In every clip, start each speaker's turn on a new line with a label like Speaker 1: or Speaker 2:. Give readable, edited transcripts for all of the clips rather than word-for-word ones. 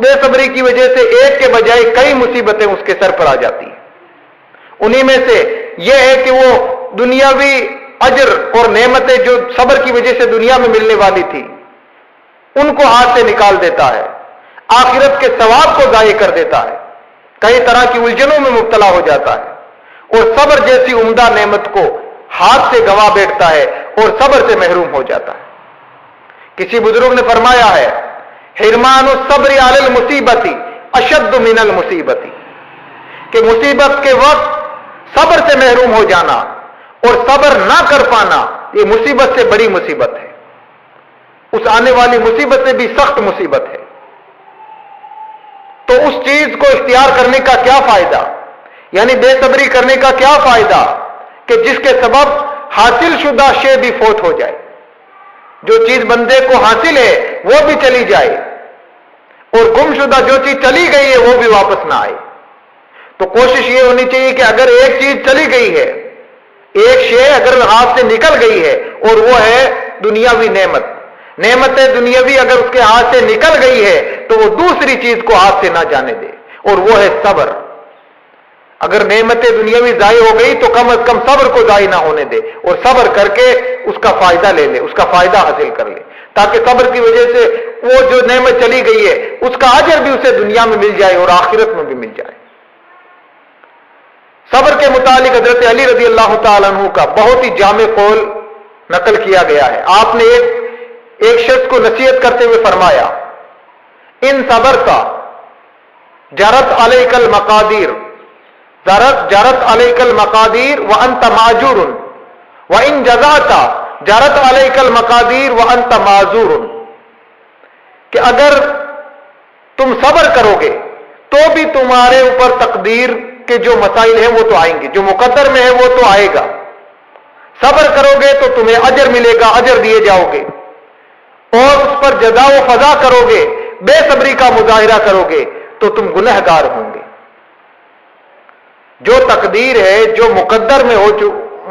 Speaker 1: بے صبری کی وجہ سے ایک کے بجائے کئی مصیبتیں اس کے سر پر آ جاتی ہیں. انہی میں سے یہ ہے کہ وہ دنیاوی اجر اور نعمتیں جو صبر کی وجہ سے دنیا میں ملنے والی تھی ان کو ہاتھ سے نکال دیتا ہے، آخرت کے ثواب کو ضائع کر دیتا ہے، کئی طرح کی الجھنوں میں مبتلا ہو جاتا ہے، اور صبر جیسی عمدہ نعمت کو ہاتھ سے گنوا بیٹھتا ہے اور صبر سے محروم ہو جاتا ہے. کسی بزرگ نے فرمایا ہے حرمان الصبر علی المصیبت اشد من المصیبت، کہ مصیبت کے وقت صبر سے محروم ہو جانا اور صبر نہ کر پانا یہ مصیبت سے بڑی مصیبت ہے، اس آنے والی مصیبت سے بھی سخت مصیبت ہے. تو اس چیز کو اختیار کرنے کا کیا فائدہ، یعنی بے صبری کرنے کا کیا فائدہ کہ جس کے سبب حاصل شدہ شے بھی فوت ہو جائے، جو چیز بندے کو حاصل ہے وہ بھی چلی جائے، اور گم شدہ جو چیز چلی گئی ہے وہ بھی واپس نہ آئے. تو کوشش یہ ہونی چاہیے کہ اگر ایک چیز چلی گئی ہے، ایک شے اگر ہاتھ سے نکل گئی ہے اور وہ ہے دنیاوی نعمت دنیاوی اگر اس کے ہاتھ سے نکل گئی ہے تو وہ دوسری چیز کو ہاتھ سے نہ جانے دے، اور وہ ہے صبر. اگر نعمت دنیاوی ضائع ہو گئی تو کم از کم صبر کو ضائع نہ ہونے دے، اور صبر کر کے اس کا فائدہ لے لے، اس کا فائدہ حاصل کر لے، تاکہ صبر کی وجہ سے وہ جو نعمت چلی گئی ہے اس کا اجر بھی اسے دنیا میں مل جائے اور آخرت میں بھی مل جائے. صبر کے متعلق حضرت علی رضی اللہ تعالیٰ عنہ کا بہت ہی جامع قول نقل کیا گیا ہے. آپ نے ایک شخص کو نصیحت کرتے ہوئے فرمایا ان صبرت جرت علیک المقادیر جرت علیک المقادیر وانت معذور وان جزعت جرت علیک المقادیر وانت معذور، کہ اگر تم صبر کرو گے تو بھی تمہارے اوپر تقدیر کے جو مسائل ہیں وہ تو آئیں گے، جو مقدر میں ہے وہ تو آئے گا. صبر کرو گے تو تمہیں اجر ملے گا، اجر دیے جاؤ گے، اور اس پر جزا و فضا کرو گے، بے صبری کا مظاہرہ کرو گے تو تم گنہگار ہوں گے. جو تقدیر ہے، جو مقدر میں ہو، جو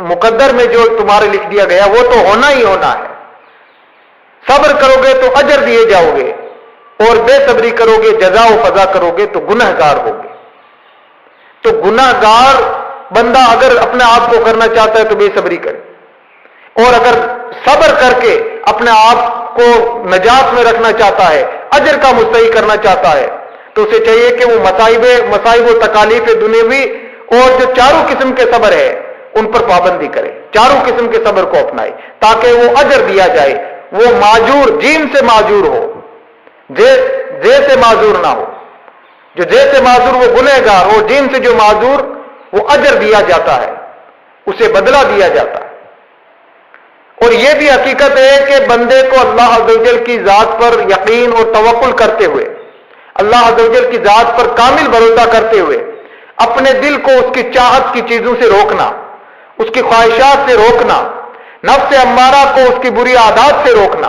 Speaker 1: مقدر میں جو تمہارے لکھ دیا گیا وہ تو ہونا ہی ہونا ہے. صبر کرو گے تو اجر دیے جاؤ گے، اور بے صبری کرو گے، جزا و فضا کرو گے تو گنہگار ہوگے. تو گنہگار بندہ اگر اپنے آپ کو کرنا چاہتا ہے تو بے صبری کرے، اور اگر صبر کر کے اپنے آپ کو نجات میں رکھنا چاہتا ہے، اجر کا مستحق کرنا چاہتا ہے، تو اسے چاہیے کہ وہ مصائب و تکالیف دنیاوی اور جو چاروں قسم کے صبر ہے ان پر پابندی کرے، چاروں قسم کے صبر کو اپنائے تاکہ وہ اجر دیا جائے. وہ معذور جیم سے معذور ہو، جے سے معذور نہ ہو. جو جے سے معذور وہ گنہگار ہو، جیم سے جو معذور وہ اجر دیا جاتا ہے، اسے بدلہ دیا جاتا ہے. اور یہ بھی حقیقت ہے کہ بندے کو اللہ عز و جل کی ذات پر یقین اور توکل کرتے ہوئے، اللہ عز و جل کی ذات پر کامل بھروسہ کرتے ہوئے اپنے دل کو اس کی چاہت کی چیزوں سے روکنا، اس کی خواہشات سے روکنا، نفس امارہ کو اس کی بری عادات سے روکنا،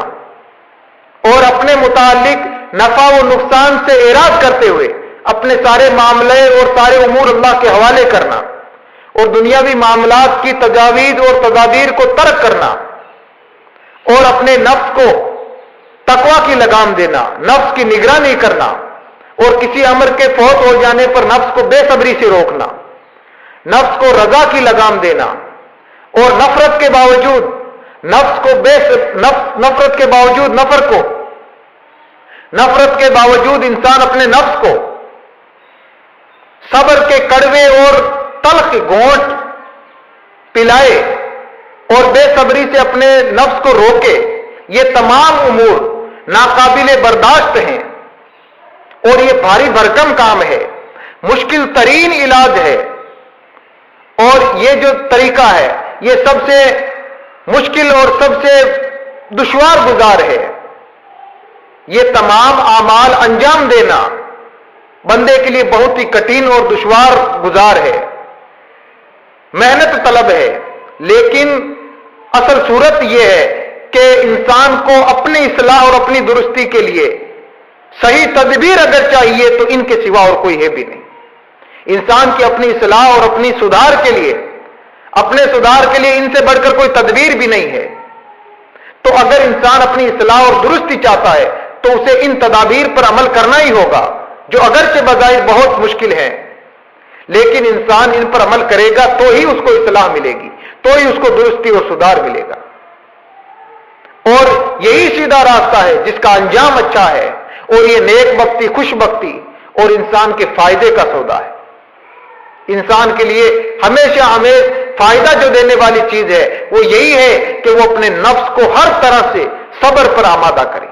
Speaker 1: اور اپنے متعلق نفع و نقصان سے اعراض کرتے ہوئے اپنے سارے معاملے اور سارے امور اللہ کے حوالے کرنا، اور دنیاوی معاملات کی تجاویز اور تدابیر کو ترک کرنا، اور اپنے نفس کو تقوی کی لگام دینا، نفس کی نگرانی کرنا، اور کسی امر کے فوت ہو جانے پر نفس کو بے صبری سے روکنا، نفس کو رضا کی لگام دینا، اور نفرت کے باوجود نفرت کے باوجود انسان اپنے نفس کو صبر کے کڑوے اور تلخ گھونٹ پلائے اور بے صبری سے اپنے نفس کو روکے. یہ تمام امور ناقابل برداشت ہیں، اور یہ بھاری بھرکم کام ہے، مشکل ترین علاج ہے، اور یہ جو طریقہ ہے یہ سب سے مشکل اور سب سے دشوار گزار ہے. یہ تمام اعمال انجام دینا بندے کے لیے بہت ہی کٹھن اور دشوار گزار ہے، محنت طلب ہے. لیکن اصل صورت یہ ہے کہ انسان کو اپنی اصلاح اور اپنی درستی کے لیے صحیح تدبیر اگر چاہیے تو ان کے سوا اور کوئی ہے بھی نہیں. انسان کی اپنی اصلاح اور اپنے سدھار کے لیے ان سے بڑھ کر کوئی تدبیر بھی نہیں ہے. تو اگر انسان اپنی اصلاح اور درستی چاہتا ہے تو اسے ان تدابیر پر عمل کرنا ہی ہوگا جو اگرچہ بظاہر بہت مشکل ہیں، لیکن انسان ان پر عمل کرے گا تو ہی اس کو اصلاح ملے گی، تو ہی اس کو درستی اور سدھار ملے گا۔ اور یہی سیدھا راستہ ہے جس کا انجام اچھا ہے، اور یہ نیک بختی، خوش بختی اور انسان کے فائدے کا سودا ہے۔ انسان کے لیے ہمیشہ ہمیں فائدہ جو دینے والی چیز ہے وہ یہی ہے کہ وہ اپنے نفس کو ہر طرح سے صبر پر آمادہ کرے،